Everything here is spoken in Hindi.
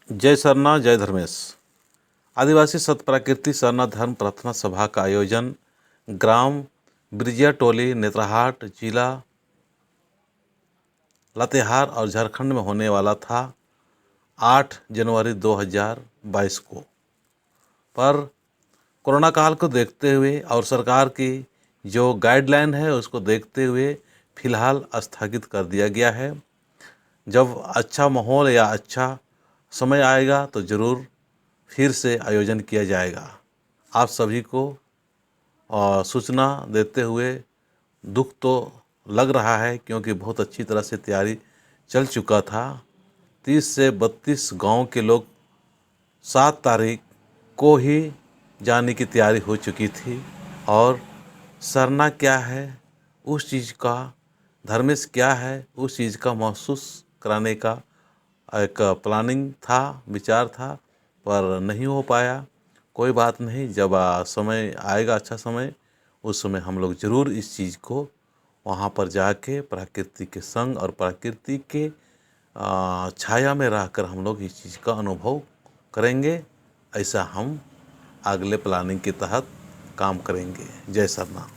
जय सरना जय धर्मेश। आदिवासी सत प्राकृति सरना धर्म प्रार्थना सभा का आयोजन ग्राम ब्रिजिया टोली नेतरहाट जिला लातेहार और झारखंड में होने वाला था 8 जनवरी 2022 को। पर कोरोना काल को देखते हुए और सरकार की जो गाइडलाइन है उसको देखते हुए फ़िलहाल स्थगित कर दिया गया है। जब अच्छा माहौल या अच्छा समय आएगा तो ज़रूर फिर से आयोजन किया जाएगा। आप सभी को सूचना देते हुए दुख तो लग रहा है, क्योंकि बहुत अच्छी तरह से तैयारी चल चुका था। 30 से 32 गांव के लोग 7 तारीख को ही जाने की तैयारी हो चुकी थी। और सरना क्या है उस चीज़ का, धर्मेश क्या है उस चीज़ का महसूस कराने का एक प्लानिंग था, विचार था, पर नहीं हो पाया। कोई बात नहीं, जब समय आएगा अच्छा समय, उस समय हम लोग ज़रूर इस चीज़ को वहाँ पर जाके प्रकृति के संग और प्रकृति के छाया में रहकर हम लोग इस चीज़ का अनुभव करेंगे। ऐसा हम अगले प्लानिंग के तहत काम करेंगे। जय सरना।